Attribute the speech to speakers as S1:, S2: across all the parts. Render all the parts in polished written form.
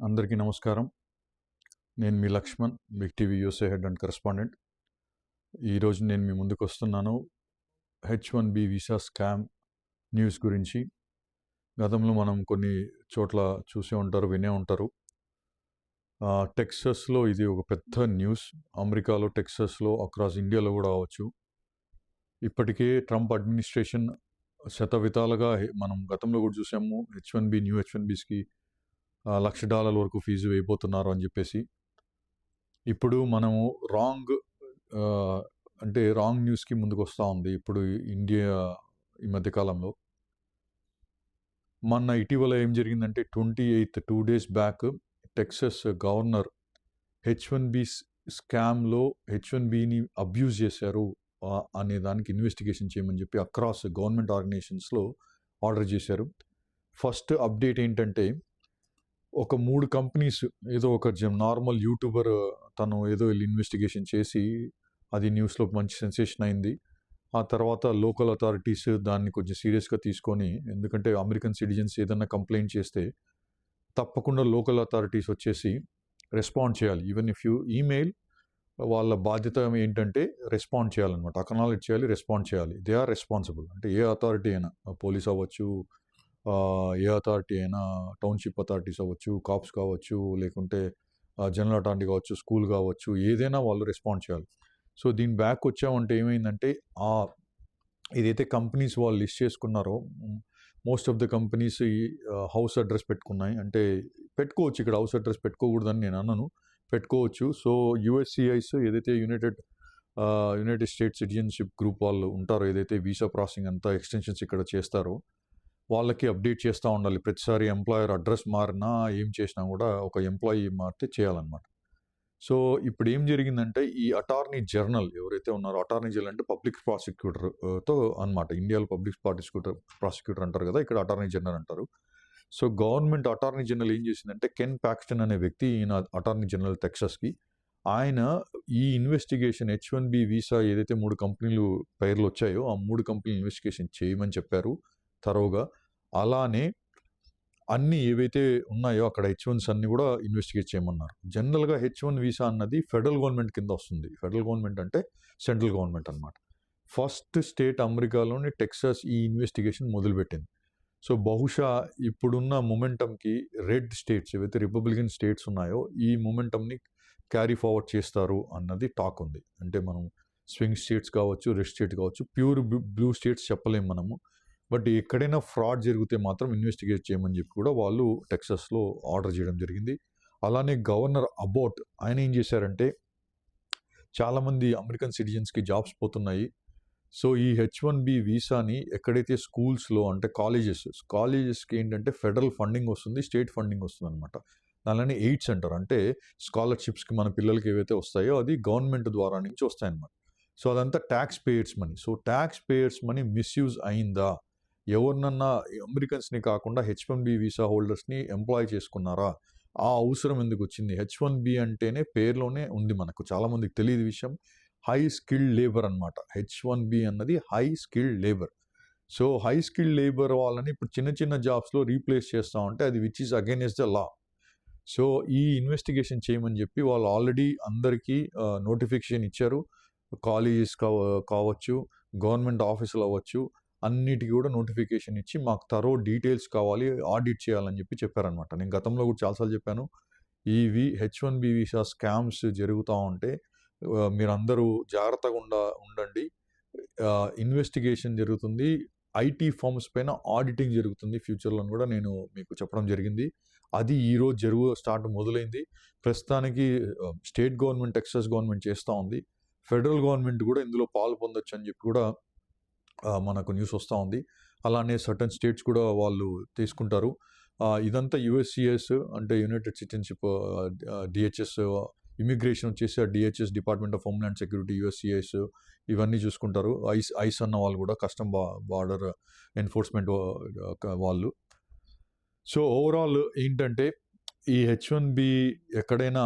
S1: అందరికీ నమస్కారం. నేను మీ Laxman, big TV USA head and correspondent. ఈరోజు నేను మీ ముందుకొస్తున్నాను H1B వీసా స్కామ్ న్యూస్ గురించి. గతంలో మనం కొన్ని చోట్ల చూసే ఉంటారు, వినే ఉంటారు. టెక్సస్లో ఇది ఒక పెద్ద న్యూస్. అమెరికాలో, టెక్సస్లో, అక్రాస్ ఇండియాలో కూడా అవ్వచ్చు. ఇప్పటికే ట్రంప్ అడ్మినిస్ట్రేషన్ శతవిధాలుగా మనం గతంలో కూడా చూసాము. న్యూ H1Bస్కి $1,00,000 వరకు ఫీజు వేయబోతున్నారు అని చెప్పేసి. ఇప్పుడు మనము రాంగ్ న్యూస్కి ముందుకు వస్తూ ఉంది ఇప్పుడు ఇండియా ఈ మధ్యకాలంలో. మొన్న ఇటీవల ఏం జరిగిందంటే 28 2 days back Texas governor H1B స్కామ్లో H1Bని అబ్యూజ్ చేశారు అనే దానికి ఇన్వెస్టిగేషన్ చేయమని చెప్పి అక్రాస్ గవర్నమెంట్ ఆర్గనైజేషన్స్లో ఆర్డర్ చేశారు. ఫస్ట్ అప్డేట్ ఏంటంటే ఒక 3 కంపెనీస్, ఏదో ఒక నార్మల్ యూట్యూబర్ తను ఏదో వెళ్ళి ఇన్వెస్టిగేషన్ చేసి అది న్యూస్లో మంచి సెన్సేషన్ అయింది. ఆ తర్వాత లోకల్ అథారిటీస్ దాన్ని కొంచెం సీరియస్గా తీసుకొని, ఎందుకంటే అమెరికన్ సిటిజన్స్ ఏదన్నా కంప్లైంట్ చేస్తే తప్పకుండా లోకల్ అథారిటీస్ వచ్చేసి రెస్పాండ్ చేయాలి. ఈవెన్ ఇఫ్ యూ ఈమెయిల్, వాళ్ళ బాధ్యత ఏంటంటే రెస్పాండ్ చేయాలన్నమాట, అక్నాలెడ్జ్ చేయాలి, రెస్పాండ్ చేయాలి. They are responsible. అంటే ఏ అథారిటీ అయినా, పోలీస్ అవ్వచ్చు, ఏ అథారిటీ అయినా, టౌన్షిప్ అథారిటీస్ అవ్వచ్చు, కాప్స్ కావచ్చు, లేకుంటే జనరల్ అథారిటీ కావచ్చు, స్కూల్ కావచ్చు, ఏదైనా వాళ్ళు రెస్పాండ్ చేయాలి. సో దీని బ్యాక్ వచ్చామంటే ఏమైందంటే ఏదైతే కంపెనీస్ వాళ్ళు లిస్ట్ చేసుకున్నారో, మోస్ట్ ఆఫ్ ద కంపెనీస్ ఈ హౌస్ అడ్రస్ పెట్టుకున్నాయి. అంటే పెట్టుకోవచ్చు, ఇక్కడ హౌస్ అడ్రస్ పెట్టుకోకూడదని నేను అన్నాను, పెట్టుకోవచ్చు. సో USCIS ఏదైతే యునైటెడ్ స్టేట్స్ సిటిజన్షిప్ గ్రూప్ వాళ్ళు ఉంటారో, ఏదైతే వీసా ప్రాసెసింగ్ అంతా ఎక్స్టెన్షన్స్ ఇక్కడ చేస్తారో, వాళ్ళకి అప్డేట్ చేస్తూ ఉండాలి. ప్రతిసారి ఎంప్లాయర్ అడ్రస్ మారినా ఏం చేసినా కూడా ఒక ఎంప్లాయీ మారితే చేయాలన్నమాట. సో ఇప్పుడు ఏం జరిగిందంటే ఈ అటార్నీ జనరల్ ఎవరైతే ఉన్నారో, అటార్నీ జనరల్ అంటే పబ్లిక్ ప్రాసిక్యూటర్తో అనమాట. ఇండియాలో పబ్లిక్ ప్రాసిక్యూటర్ అంటారు కదా, ఇక్కడ అటార్నీ జనరల్ అంటారు. సో గవర్నమెంట్ అటార్నీ జనరల్ ఏం చేసిందంటే కెన్ పాక్స్టన్ అనే వ్యక్తి, ఈయన అటార్నీ జనరల్ టెక్సస్కి, ఆయన ఈ ఇన్వెస్టిగేషన్ H1B వీసా ఏదైతే 3 కంపెనీలు పేర్లు వచ్చాయో ఆ 3 కంపెనీలు ఇన్వెస్టిగేషన్ చేయమని చెప్పారు తరోగా. అలానే అన్నీ ఏవైతే ఉన్నాయో అక్కడ H1s అన్ని కూడా ఇన్వెస్టిగేట్ చేయమన్నారు. జనరల్గా H1 వీసా అన్నది ఫెడరల్ గవర్నమెంట్ కింద వస్తుంది. ఫెడరల్ గవర్నమెంట్ అంటే సెంట్రల్ గవర్నమెంట్ అనమాట. ఫస్ట్ స్టేట్ అమెరికాలోని టెక్సాస్ ఈ ఇన్వెస్టిగేషన్ మొదలుపెట్టింది. సో బహుశా ఇప్పుడున్న మొమెంటంకి రెడ్ స్టేట్స్, ఏవైతే రిపబ్లికన్ స్టేట్స్ ఉన్నాయో, ఈ మొమెంటంని క్యారీ ఫార్వర్డ్ చేస్తారు అన్నది టాక్ ఉంది. అంటే మనం స్వింగ్ స్టేట్స్ కావచ్చు, రెడ్ స్టేట్ కావచ్చు, ప్యూర్ బ్లూ స్టేట్స్ చెప్పలేము మనము. బట్ ఎక్కడైనా ఫ్రాడ్ జరిగితే మాత్రం ఇన్వెస్టిగేట్ చేయమని చెప్పి కూడా వాళ్ళు టెక్సస్లో ఆర్డర్ చేయడం జరిగింది. అలానే గవర్నర్ అబోట్ ఆయన ఏం చేశారంటే, చాలామంది అమెరికన్ సిటిజన్స్కి జాబ్స్ పోతున్నాయి. సో ఈ H1B వీసాని ఎక్కడైతే స్కూల్స్లో, అంటే కాలేజెస్కి ఏంటంటే ఫెడరల్ ఫండింగ్ వస్తుంది, స్టేట్ ఫండింగ్ వస్తుంది అనమాట. దానిలోనే ఎయిడ్స్ అంటారు. అంటే స్కాలర్షిప్స్కి మన పిల్లలకి ఏవైతే వస్తాయో అది గవర్నమెంట్ ద్వారా నుంచి వస్తాయన్నమాట. సో అదంతా tax payers money. So tax payers money misuse అయిందా, ఎవరినన్నా అమెరికన్స్ని కాకుండా H1B వీసా హోల్డర్స్ని ఎంప్లాయ్ చేసుకున్నారా, ఆ అవసరం ఎందుకు వచ్చింది? H1B అంటేనే పేరులోనే ఉంది, మనకు చాలామందికి తెలియదు విషయం, హై స్కిల్డ్ లేబర్ అనమాట. H1B అన్నది high skilled labour. So high skilled labour వాళ్ళని ఇప్పుడు చిన్న చిన్న జాబ్స్లో రీప్లేస్ చేస్తూ ఉంటే అది which is against the law. So ఈ ఇన్వెస్టిగేషన్ చేయమని చెప్పి వాళ్ళు ఆల్రెడీ అందరికీ నోటిఫికేషన్ ఇచ్చారు. కాలేజెస్ కావచ్చు, గవర్నమెంట్ ఆఫీసులు అవ్వచ్చు, అన్నిటికీ కూడా నోటిఫికేషన్ ఇచ్చి మాకు తరో డీటెయిల్స్ కావాలి, ఆడిట్ చేయాలని చెప్పారనమాట. నేను గతంలో కూడా చాలాసార్లు చెప్పాను, ఈ H1B వీసా స్కామ్స్ జరుగుతూ ఉంటే మీరందరూ జాగ్రత్తగా ఉండండి. ఇన్వెస్టిగేషన్ జరుగుతుంది, IT ఫర్మ్స్ పైన ఆడిటింగ్ జరుగుతుంది ఫ్యూచర్లో కూడా నేను మీకు చెప్పడం జరిగింది. అది ఈరోజు స్టార్ట్ మొదలైంది. ప్రస్తుతానికి స్టేట్ గవర్నమెంట్, టెక్సస్ గవర్నమెంట్ చేస్తూ ఉంది. ఫెడరల్ గవర్నమెంట్ కూడా ఇందులో పాలు పొందొచ్చు అని చెప్పి కూడా మనకు న్యూస్ వస్తూ ఉంది. అలానే సర్టన్ స్టేట్స్ కూడా వాళ్ళు తీసుకుంటారు. ఇదంతా USCIS అంటే యునైటెడ్ సిటిజన్షిప్, DHS, ఇమిగ్రేషన్ వచ్చేసి DHS, department of homeland security, USCIS ఇవన్నీ చూసుకుంటారు. ఐస్ అన్న వాళ్ళు కూడా, కస్టమ్ బార్డర్ ఎన్ఫోర్స్మెంట్ వాళ్ళు. సో ఓవరాల్ ఏంటంటే ఈ H1B ఎక్కడైనా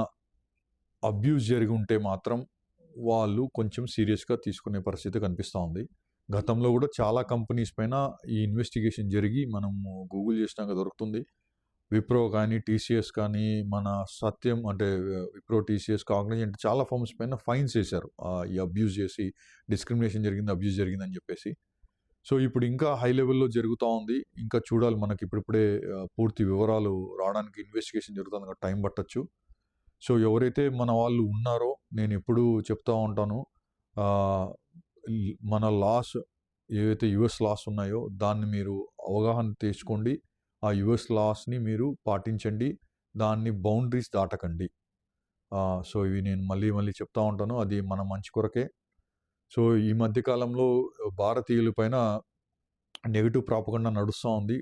S1: అబ్యూస్ జరిగి ఉంటే మాత్రం వాళ్ళు కొంచెం సీరియస్గా తీసుకునే పరిస్థితి కనిపిస్తూ ఉంది. గతంలో కూడా చాలా కంపెనీస్ పైన ఈ ఇన్వెస్టిగేషన్ జరిగి, మనము గూగుల్ చేసినాక దొరుకుతుంది, విప్రో కానీ, టీసీఎస్ కానీ, మన సత్యం అంటే విప్రో, టీసీఎస్, కాగ్నిజెంట్ చాలా ఫర్మ్స్ పైన ఫైన్స్ ఏశారు. ఈ అబ్యూజ్ చేసి డిస్క్రిమినేషన్ జరిగింది, అబ్యూజ్ జరిగిందని చెప్పేసి. సో, ఇప్పుడు ఇంకా హై లెవెల్‌లో జరుగుతా ఉంది. ఇంకా చూడాలి మనకి ఇప్పుడిప్పుడే పూర్తి వివరాలు రావడానికి ఇన్వెస్టిగేషన్ జరుగుతుంది కాబట్టి టైం పట్టొచ్చు. సో, ఎవరైతే మన వాళ్ళు ఉన్నారో నేనెప్పుడూ చెప్తా ఉంటాను. ఆహ్, మన లాస్ ఏవైతే యూఎస్ లాస్ ఉన్నాయో దాన్ని మీరు అవగాహన తెచ్చుకోండి. ఆ యూఎస్ లాస్‌ని మీరు పాటించండి. దాన్ని బౌండరీస్ దాటకండి. సో, ఇవి నేను మళ్ళీ మళ్ళీ చెప్తా ఉంటాను. అది మన మంచి కొరకే. సో, ఈ మధ్య కాలంలో భారతీయుల పైన నెగెటివ్ ప్రాపగండా నడుస్తా ఉంది.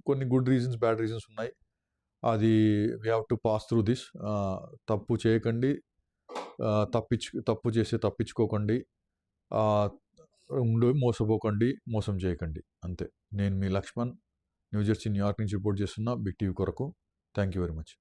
S1: కొన్ని గుడ్ రీజన్స్, బ్యాడ్ రీజన్స్ ఉన్నాయి. అది we have to pass through this. తప్పు చేయకండి. తప్పు చేస్తే తప్పించుకోకండి. ఆహ్, మోసపోకండి. మోసం చేయకండి. అంతే. నేను మీ లక్ష్మణ్. న్యూజెర్సీ, న్యూయార్క్ నుంచి రిపోర్ట్ చేస్తున్నా బిగ్ టీవీ కొరకు. Thank you very much.